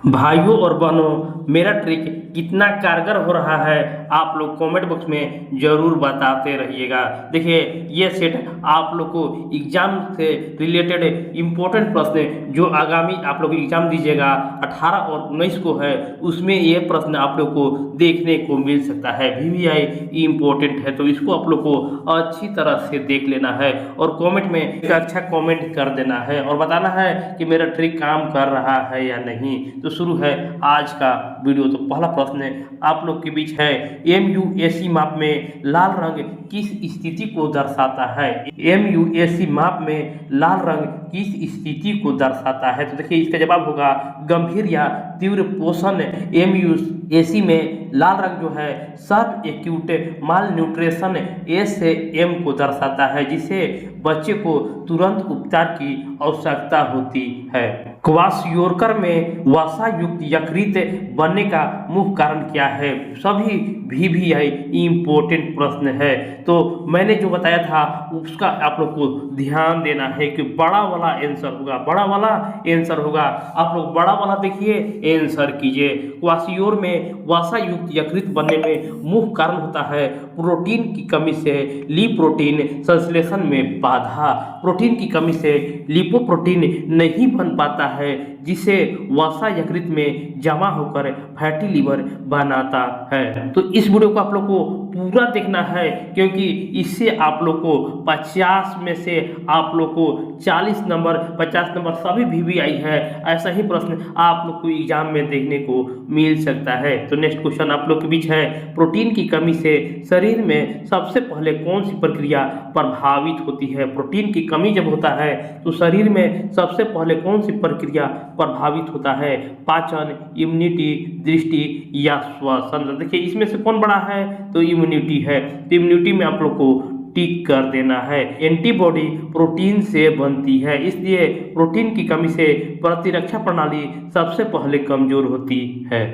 भाइयों और बहनों, मेरा ट्रिक कितना कारगर हो रहा है आप लोग कमेंट बॉक्स में ज़रूर बताते रहिएगा। देखिए, ये सेट आप लोग को एग्जाम से रिलेटेड इम्पोर्टेंट प्रश्न जो आगामी आप लोग एग्जाम दीजिएगा 18 और 19 को है, उसमें ये प्रश्न आप लोग को देखने को मिल सकता है। VVI इम्पोर्टेंट है, तो इसको आप लोग को अच्छी तरह से देख लेना है और कमेंट में एक अच्छा कमेंट कर देना है और बताना है कि मेरा ट्रिक काम कर रहा है या नहीं। तो शुरू है आज का वीडियो। तो पहला प्रश्न आप लोग के बीच है, MUAC माप में लाल रंग किस स्थिति को दर्शाता है? MUAC माप में लाल रंग किस स्थिति को दर्शाता है? तो देखिए, इसका जवाब होगा गंभीर या तीव्र पोषण। MUAC में लाल रंग जो है सब एक्यूट माल न्यूट्रिशन SAM को दर्शाता है, जिसे बच्चे को तुरंत उपचार की आवश्यकता होती है। क्वाशियोरकर में वसा युक्त यकृत बनने का मुख्य कारण क्या है? सभी VVI इम्पोर्टेंट प्रश्न है, तो मैंने जो बताया था उसका आप लोग को ध्यान देना है कि बड़ा वाला आंसर होगा, बड़ा वाला आंसर होगा। आप लोग बड़ा वाला देखिए, आंसर कीजिए। क्वाशियोर में वसा युक्त यकृत बनने में मुख्य कारण होता है प्रोटीन की कमी से लिपोप्रोटीन संश्लेषण में बाधा। प्रोटीन की कमी से लिपोप्रोटीन नहीं बन पाता है, जिसे वसा यकृत में जमा होकर फैटी लीवर बनाता है। तो इस वीडियो को आप लोग को पूरा देखना है, क्योंकि इससे आप लोग को 50 में से आप लोग को 40 नंबर 50 नंबर सभी VVI है। ऐसा ही प्रश्न आप लोग को एग्जाम में देखने को मिल सकता है। तो नेक्स्ट क्वेश्चन आप लोग के बीच है, प्रोटीन की कमी से शरीर में सबसे पहले कौन सी प्रक्रिया प्रभावित होती है? प्रोटीन की कमी जब होता है तो शरीर में सबसे पहले कौन सी प्रक्रिया प्रभावित होता है? पाचन, इम्यूनिटी, दृष्टि या श्वसन? देखिए, इसमें से कौन बड़ा है? तो इम्यूनिटी है। तो इम्यूनिटी में आप लोग को टिक कर देना है। एंटीबॉडी प्रोटीन से बनती है, इसलिए प्रोटीन की कमी से प्रतिरक्षा प्रणाली सबसे पहले कमजोर होती है।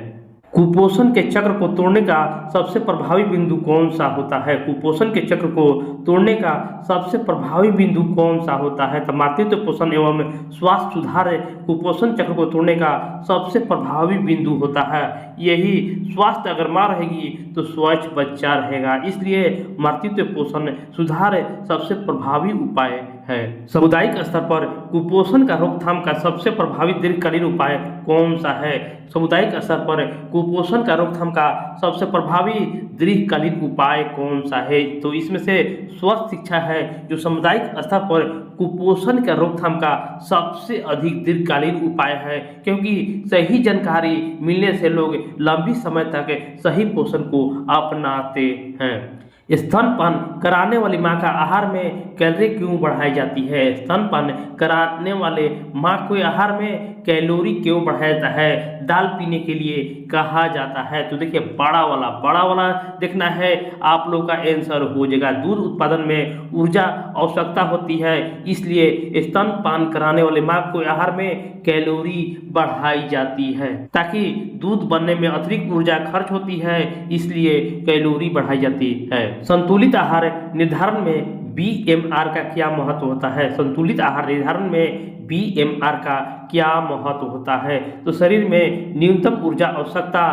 कुपोषण के चक्र को तोड़ने का सबसे प्रभावी बिंदु कौन सा होता है? कुपोषण के चक्र को तोड़ने का सबसे प्रभावी बिंदु कौन सा होता है? तो मातृत्व पोषण एवं स्वास्थ्य सुधार कुपोषण चक्र को तोड़ने का सबसे प्रभावी बिंदु होता है। यही स्वास्थ्य अगर माँ रहेगी तो स्वच्छ बच्चा रहेगा, इसलिए मातृत्व पोषण सुधार सबसे प्रभावी उपाय है। सामुदायिक स्तर पर कुपोषण का रोकथाम का सबसे प्रभावी दीर्घकालीन उपाय कौन सा है? सामुदायिक स्तर पर कुपोषण का रोकथाम का सबसे प्रभावी दीर्घकालीन उपाय कौन सा है? तो इसमें से स्वस्थ शिक्षा है, जो सामुदायिक स्तर पर कुपोषण का रोकथाम का सबसे अधिक दीर्घकालीन उपाय है, क्योंकि सही जानकारी मिलने से लोग लंबी समय तक सही पोषण को अपनाते हैं। स्तनपान कराने वाली माँ का आहार में कैलोरी क्यों बढ़ाई जाती है? स्तनपान कराने वाले माँ के आहार में कैलोरी क्यों बढ़ाया जाता है? दाल पीने के लिए कहा जाता है। तो देखिए, बड़ा वाला देखना है, आप लोग का आंसर हो जाएगा। दूध उत्पादन में ऊर्जा आवश्यकता होती है, इसलिए स्तनपान कराने वाले माँ के आहार में कैलोरी बढ़ाई जाती है। ताकि दूध बनने में अतिरिक्त ऊर्जा खर्च होती है, इसलिए कैलोरी बढ़ाई जाती है। संतुलित आहार निर्धारण में BMR का क्या महत्व होता है? संतुलित आहार निर्धारण में BMR का क्या महत्व होता है? तो शरीर में न्यूनतम ऊर्जा आवश्यकता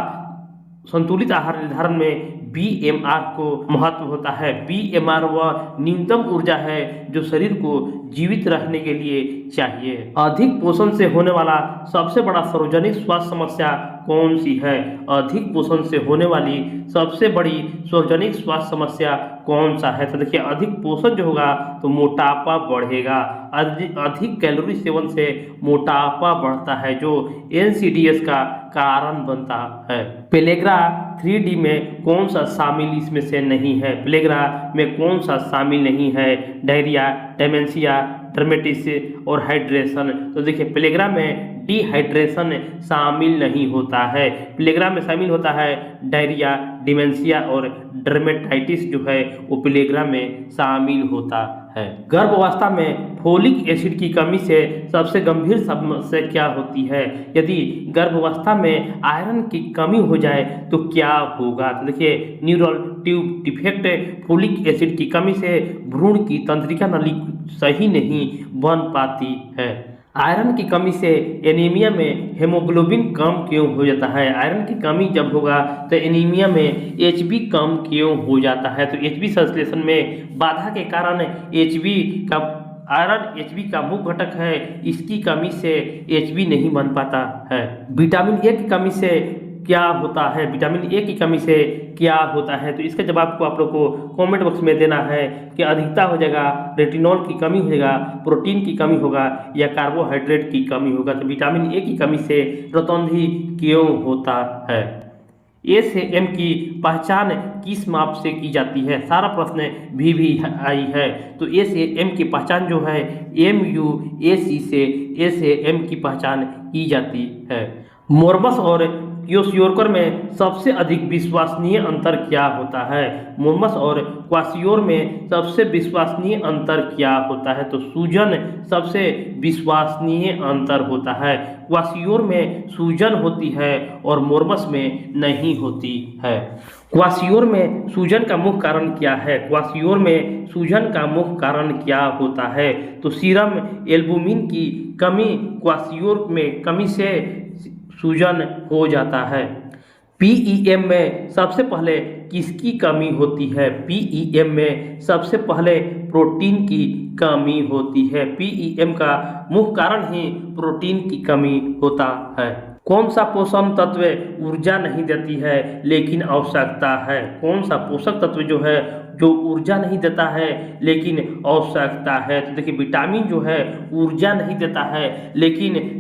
संतुलित आहार निर्धारण में BMR को महत्व होता है। BMR वह न्यूनतम ऊर्जा है जो शरीर को जीवित रहने के लिए चाहिए। अधिक पोषण से होने वाला सबसे बड़ा सार्वजनिक स्वास्थ्य समस्या कौन सी है? अधिक पोषण से होने वाली सबसे बड़ी सार्वजनिक स्वास्थ्य समस्या कौन सा है? तो देखिए, अधिक पोषण जो होगा तो मोटापा बढ़ेगा। अधिक कैलोरी सेवन से मोटापा बढ़ता है, जो NCDs का कारण बनता है। पेलेग्रा 3D में कौन सा शामिल इसमें से नहीं है? पेलेग्रा में कौन सा शामिल नहीं है? डायरिया, डेमेंशिया, डर्मेटिस और हाइड्रेशन। तो देखिए, पेलेग्रा में डिहाइड्रेशन शामिल नहीं होता है। पेलेग्रा में शामिल होता है डायरिया, डिमेंशिया और डर्मेटाइटिस जो है वो पेलेग्रा में शामिल होता है। गर्भावस्था में फोलिक एसिड की कमी से सबसे गंभीर समस्या क्या होती है? यदि गर्भावस्था में आयरन की कमी हो जाए तो क्या होगा? तो देखिए, neural tube defect, folic acid की कमी से भ्रूण की तंत्रिका नली सही नहीं बन पाती है। आयरन की कमी से एनीमिया में हेमोग्लोबिन कम क्यों हो जाता है? आयरन की कमी जब होगा तो एनीमिया में एचबी कम क्यों हो जाता है? तो एचबी संश्लेषण में बाधा के कारण एचबी का आयरन एचबी का मुख्य घटक है, इसकी कमी से एचबी नहीं बन पाता है। विटामिन ए की कमी से क्या होता है? विटामिन ए की कमी से क्या होता है? तो इसका जवाब को आप लोग को कमेंट बॉक्स में देना है कि अधिकता हो जाएगा, रेटिनॉल की कमी हो जाएगा, प्रोटीन की कमी होगा या कार्बोहाइड्रेट की कमी होगा। तो विटामिन ए की कमी से रतौंधी क्यों होता है? ए से एम की पहचान किस माप से की जाती है? सारा प्रश्न भी आई है। तो ए से एम की पहचान जो है MUAC से ए से एम की पहचान की जाती है। मोरमस और क्वासियोर में सबसे अधिक विश्वसनीय अंतर क्या होता है? मोरमस और क्वासियोर में सबसे विश्वसनीय अंतर क्या होता है? तो सूजन सबसे विश्वसनीय अंतर होता है। क्वासियोर में सूजन होती है और मोरमस में नहीं होती है। क्वासियोर में सूजन का मुख्य कारण क्या है? क्वासियोर में सूजन का मुख्य कारण क्या होता है? तो सीरम एल्बुमिन की कमी क्वासियोर में कमी से सूजन हो जाता है। PEM में सबसे पहले किसकी कमी होती है? PEM में सबसे पहले प्रोटीन की कमी होती है। PEM का मुख्य कारण ही प्रोटीन की कमी होता है। कौन सा पोषण तत्व ऊर्जा नहीं देती है लेकिन आवश्यकता है? कौन सा पोषक तत्व जो है जो ऊर्जा नहीं देता है लेकिन आवश्यकता है? तो देखिए विटामिन जो है ऊर्जा नहीं देता है लेकिन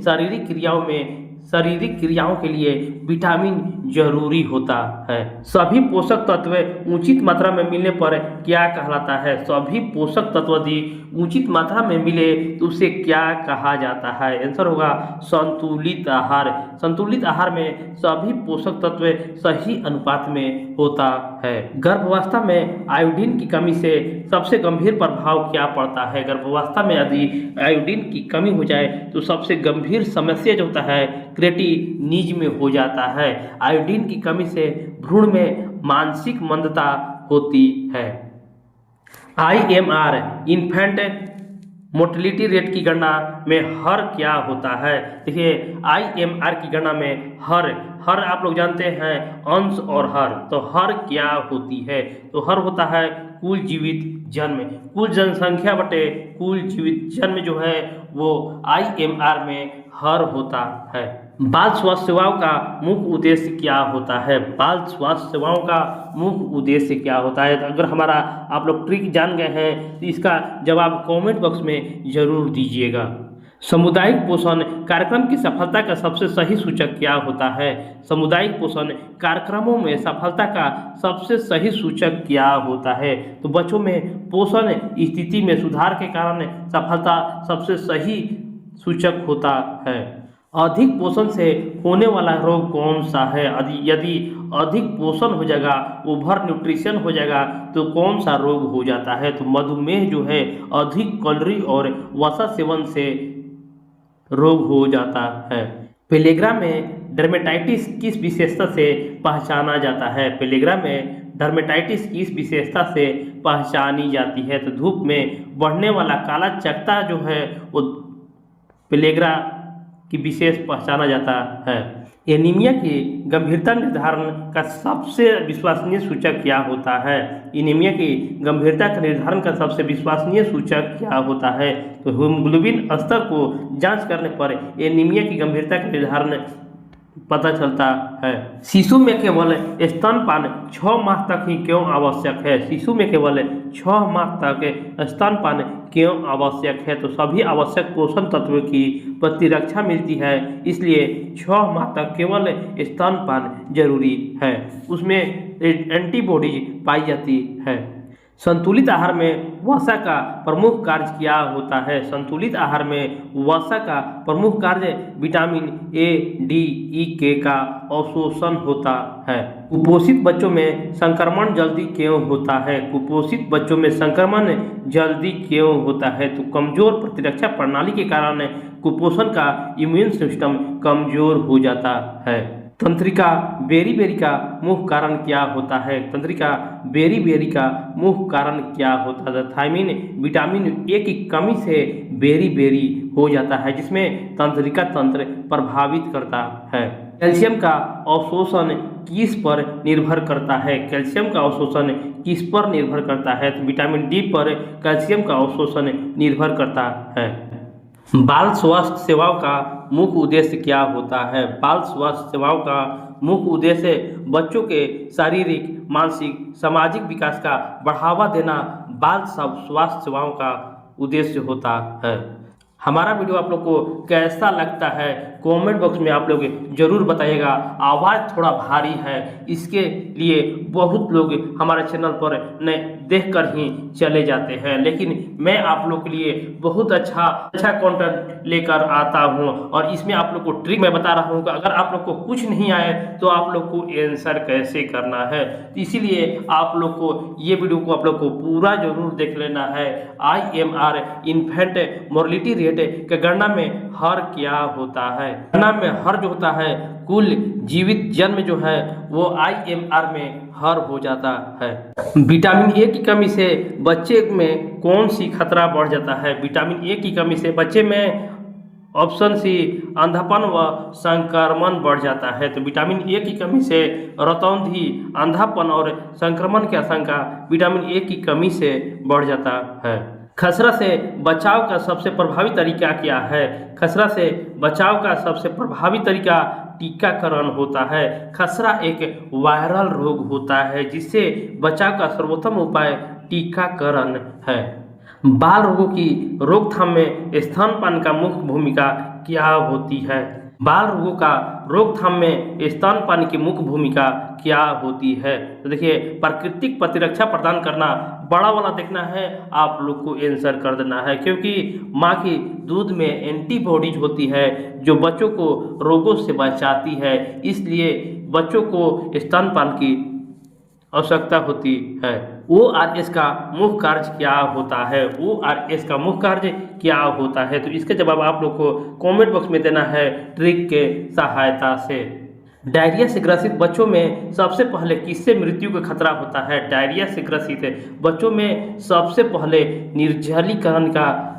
शारीरिक क्रियाओं के लिए विटामिन जरूरी होता है। सभी पोषक तत्व उचित मात्रा में मिलने पर क्या कहलाता है? सभी पोषक तत्व यदि उचित मात्रा में मिले तो उसे क्या कहा जाता है? आंसर होगा संतुलित आहार। संतुलित आहार में सभी पोषक तत्व सही अनुपात में होता है। गर्भावस्था में आयोडीन की कमी से सबसे गंभीर प्रभाव क्या पड़ता है? गर्भावस्था में यदि आयोडीन की कमी हो जाए तो सबसे गंभीर समस्या जो होता है क्रेटिनिज्म में हो जाता है। आयोडीन की कमी से भ्रूण में मानसिक मंदता होती है। IMR इन्फेंट मोर्टेलिटी रेट की गणना में हर क्या होता है? देखिए IMR की गणना में हर आप लोग जानते हैं अंश और हर, तो हर क्या होती है? तो हर होता है कुल जीवित जन्म, कुल जनसंख्या बटे कुल जीवित जन्म जो है वो IMR में हर होता है। बाल स्वास्थ्य सेवाओं का मुख्य उद्देश्य क्या होता है? बाल स्वास्थ्य सेवाओं का मुख्य उद्देश्य क्या होता है? तो अगर हमारा आप लोग ट्रिक जान गए हैं तो इसका जवाब कमेंट बॉक्स में जरूर दीजिएगा। सामुदायिक पोषण कार्यक्रम की सफलता का सबसे सही सूचक क्या होता है? सामुदायिक पोषण कार्यक्रमों में सफलता का सबसे सही सूचक क्या होता है? तो बच्चों में पोषण स्थिति में सुधार के कारण सफलता सबसे सही सूचक होता है। अधिक पोषण से होने वाला रोग कौन सा है? यदि अधिक पोषण हो जाएगा, ओवर न्यूट्रिशन हो जाएगा तो कौन सा रोग हो जाता है? तो मधुमेह जो है अधिक कैलोरी और वसा सेवन से रोग हो जाता है। पेलेग्रा में डर्मेटाइटिस किस विशेषता से पहचाना जाता है? पेलेग्रा में डर्मेटाइटिस किस विशेषता से पहचानी जाती है? तो धूप में बढ़ने वाला काला चकत्ता जो है वो पेलेग्रा की विशेष पहचाना जाता है। एनीमिया की गंभीरता निर्धारण का सबसे विश्वसनीय सूचक क्या होता है? एनीमिया की गंभीरता का निर्धारण का सबसे विश्वसनीय सूचक क्या होता है? तो हीमोग्लोबिन स्तर को जांच करने पर एनीमिया की गंभीरता का निर्धारण पता चलता है। शिशु में केवल स्तनपान 6 माह तक ही क्यों आवश्यक है? शिशु में केवल 6 माह तक स्तनपान क्यों आवश्यक है? तो सभी आवश्यक पोषण तत्वों की प्रतिरक्षा मिलती है, इसलिए 6 माह तक केवल स्तनपान जरूरी है। उसमें एंटीबॉडीज पाई जाती है। संतुलित आहार में वसा का प्रमुख कार्य क्या होता है? संतुलित आहार में वसा का प्रमुख कार्य vitamin A, D, E, K का अवशोषण होता है। कुपोषित बच्चों में संक्रमण जल्दी क्यों होता है? कुपोषित बच्चों में संक्रमण जल्दी क्यों होता है? तो कमजोर प्रतिरक्षा प्रणाली के कारण कुपोषण का इम्यून सिस्टम कमजोर हो जाता है। तंत्रिका बेरी का मुख्य कारण क्या होता है? तंत्रिका बेरी का मुख्य कारण क्या होता है? थायमिन विटामिन ए की कमी से बेरी हो जाता है, जिसमें तंत्रिका तंत्र प्रभावित करता है। कैल्शियम का अवशोषण किस पर निर्भर करता है? कैल्शियम का अवशोषण किस पर निर्भर करता है? तो विटामिन डी पर कैल्शियम का अवशोषण निर्भर करता है। बाल स्वास्थ्य सेवाओं का मुख्य उद्देश्य क्या होता है? बाल स्वास्थ्य सेवाओं का मुख्य उद्देश्य बच्चों के शारीरिक, मानसिक, सामाजिक विकास का बढ़ावा देना बाल स्वास्थ्य सेवाओं का उद्देश्य होता है। हमारा वीडियो आप लोग को कैसा लगता है कमेंट बॉक्स में आप लोग जरूर बताइएगा। आवाज़ थोड़ा भारी है, इसके लिए बहुत लोग हमारे चैनल पर न देख कर ही चले जाते हैं, लेकिन मैं आप लोग के लिए बहुत अच्छा कंटेंट लेकर आता हूं और इसमें आप लोग को ट्रिक मैं बता रहा हूं कि अगर आप लोग को कुछ नहीं आए तो आप लोग को आंसर कैसे करना है। तो इसीलिए आप लोग को ये वीडियो को आप लोग को पूरा जरूर देख लेना है। IMR इन्फेंट मोर्टलिटी रेट के गणना में हर क्या होता है? गणना में हर जो होता है कुल जीवित जन्म जो है वो IMR में हर हो जाता है। विटामिन ए की कमी से बच्चे में कौन सी खतरा बढ़ जाता है? विटामिन ए की कमी से बच्चे में ऑप्शन सी अंधापन व संक्रमण बढ़ जाता है। तो विटामिन ए की कमी से रतौंधी, अंधापन और संक्रमण की आशंका विटामिन ए की कमी से बढ़ जाता है। खसरा से बचाव का सबसे प्रभावी तरीका क्या है? खसरा से बचाव का सबसे प्रभावी तरीका टीकाकरण होता है। खसरा एक वायरल रोग होता है जिससे बचाव का सर्वोत्तम उपाय टीकाकरण है। बाल रोगों की रोकथाम में स्तनपान का मुख्य भूमिका क्या होती है? बाल रोगों का रोकथाम में स्तनपान की मुख्य भूमिका क्या होती है? तो देखिए, प्राकृतिक प्रतिरक्षा प्रदान करना, बड़ा वाला देखना है, आप लोग को आंसर कर देना है, क्योंकि माँ की दूध में एंटीबॉडीज होती है जो बच्चों को रोगों से बचाती है, इसलिए बच्चों को स्तनपान की आवश्यकता होती है। ORS का मुख्य कार्य क्या होता है? ORS का मुख्य कार्य क्या होता है? तो इसका जवाब आप लोग को कमेंट बॉक्स में देना है ट्रिक के सहायता से। डायरिया से ग्रसित बच्चों में सबसे पहले किससे मृत्यु का खतरा होता है? डायरिया से ग्रसित बच्चों में सबसे पहले निर्जलीकरण का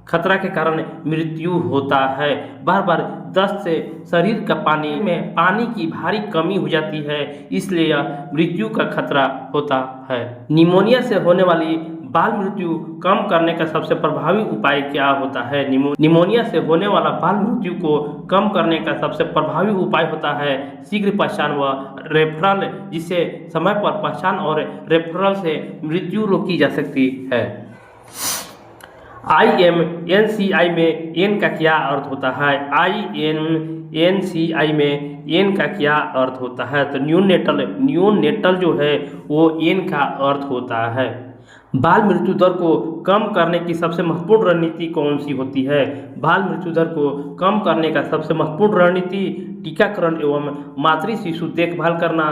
खतरा के कारण मृत्यु होता है। बार बार दस्त से शरीर का पानी में पानी की भारी कमी हो जाती है, इसलिए यह मृत्यु का खतरा होता है। निमोनिया से होने वाली बाल मृत्यु कम करने का सबसे प्रभावी उपाय क्या होता है? निमोनिया से होने वाला बाल मृत्यु को कम करने का सबसे प्रभावी उपाय होता है शीघ्र पहचान व रेफरल, जिससे समय पर पहचान और रेफरल से मृत्यु रोकी जा सकती है। IMNCI में एन का क्या अर्थ होता है? IMNCI में एन का क्या अर्थ होता है? तो न्यूनेटल जो है वो एन का अर्थ होता है। बाल मृत्यु दर को कम करने की सबसे महत्वपूर्ण रणनीति कौन सी होती है? बाल मृत्यु दर को कम करने का सबसे महत्वपूर्ण रणनीति टीकाकरण एवं मातृ शिशु देखभाल करना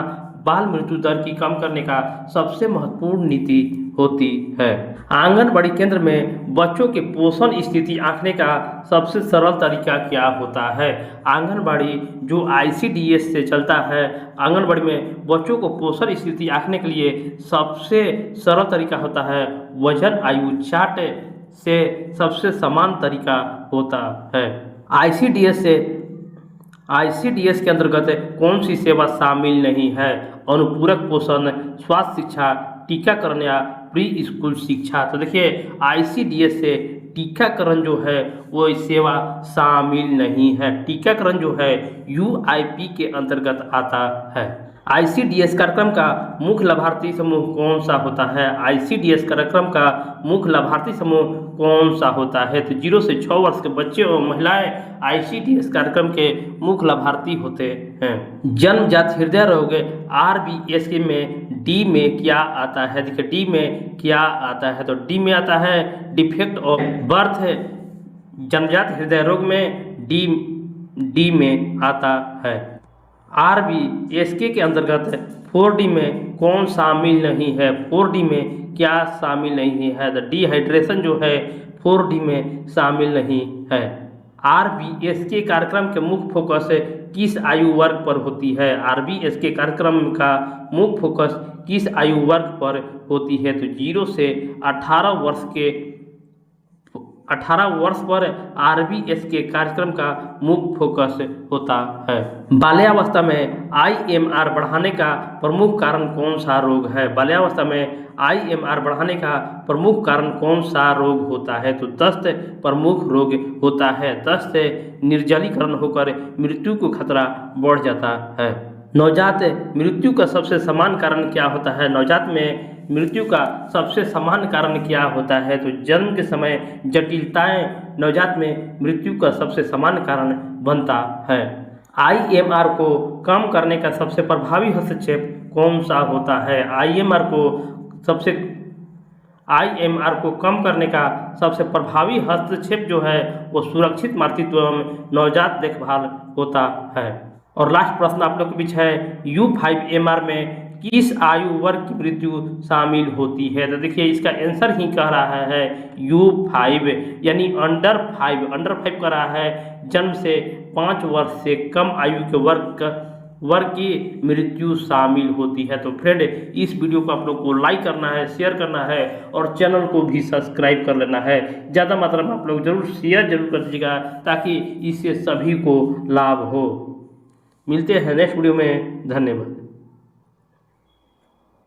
बाल मृत्यु दर की कम करने का सबसे महत्वपूर्ण नीति होती है। आंगनबाड़ी केंद्र में बच्चों के पोषण स्थिति आंकने का सबसे सरल तरीका क्या होता है? आंगनबाड़ी जो ICDS से चलता है, आंगनबाड़ी में बच्चों को पोषण स्थिति आंकने के लिए सबसे सरल तरीका होता है वजन आयु चार्ट से सबसे समान तरीका होता है। ICDS के अंतर्गत कौन सी सेवा शामिल नहीं है? अनुपूरक पोषण, स्वास्थ्य शिक्षा, टीकाकरण या प्री स्कूल शिक्षा। तो देखिए, ICDS से टीकाकरण जो है वो सेवा शामिल नहीं है। टीकाकरण जो है UIP के अंतर्गत आता है। ICDS कार्यक्रम का मुख्य लाभार्थी समूह कौन सा होता है? ICDS कार्यक्रम का मुख्य लाभार्थी समूह कौन सा होता है? तो 0 से 6 वर्ष के बच्चे और महिलाएं ICDS कार्यक्रम के मुख्य लाभार्थी होते हैं। जन्मजात हृदय रोग RBS में डी में क्या आता है? देखिए, डी में क्या आता है? तो डी में आता है डिफेक्ट ऑफ बर्थ। जन्मजात हृदय रोग में डी में आता है। RBSK के अंतर्गत 4D में कौन शामिल नहीं है? 4D में क्या शामिल नहीं है? तो डिहाइड्रेशन जो है 4D में शामिल नहीं है। RBSK कार्यक्रम के मुख्य फोकस किस आयु वर्ग पर होती है? RBSK कार्यक्रम का मुख्य फोकस किस आयु वर्ग पर होती है? तो 0 से 18 वर्ष के 18 वर्ष पर आरबीएस के कार्यक्रम का मुख्य फोकस होता है। बाल्यावस्था में आईएमआर बढ़ाने का प्रमुख कारण कौन सा रोग है? बाल्यावस्था में आईएमआर बढ़ाने का प्रमुख कारण कौन सा रोग होता है? तो दस्त प्रमुख रोग होता है। दस्त से निर्जलीकरण होकर मृत्यु को खतरा बढ़ जाता है। नवजात मृत्यु का सबसे सामान्य कारण क्या होता है? नवजात में मृत्यु का सबसे सामान्य कारण क्या होता है? तो जन्म के समय जटिलताएं नवजात में मृत्यु का सबसे सामान्य कारण बनता है। आईएमआर को कम करने का सबसे प्रभावी हस्तक्षेप कौन सा होता है? आईएमआर को कम करने का सबसे प्रभावी हस्तक्षेप जो है वो सुरक्षित मातृत्व एवं नवजात देखभाल होता है। और लास्ट प्रश्न आप लोग के बीच है, U5MR में किस आयु वर्ग की मृत्यु शामिल होती है? तो देखिए इसका आंसर ही कह रहा है U5 यानी अंडर 5 कह रहा है जन्म से 5 वर्ष से कम आयु के वर्ग की मृत्यु शामिल होती है। तो फ्रेंड इस वीडियो को आप लोग को लाइक करना है, शेयर करना है और चैनल को भी सब्सक्राइब कर लेना है। ज़्यादा मात्रा में आप लोग जरूर शेयर जरूर कर दीजिएगा ताकि इससे सभी को लाभ हो। मिलते हैं नेक्स्ट वीडियो में। धन्यवाद।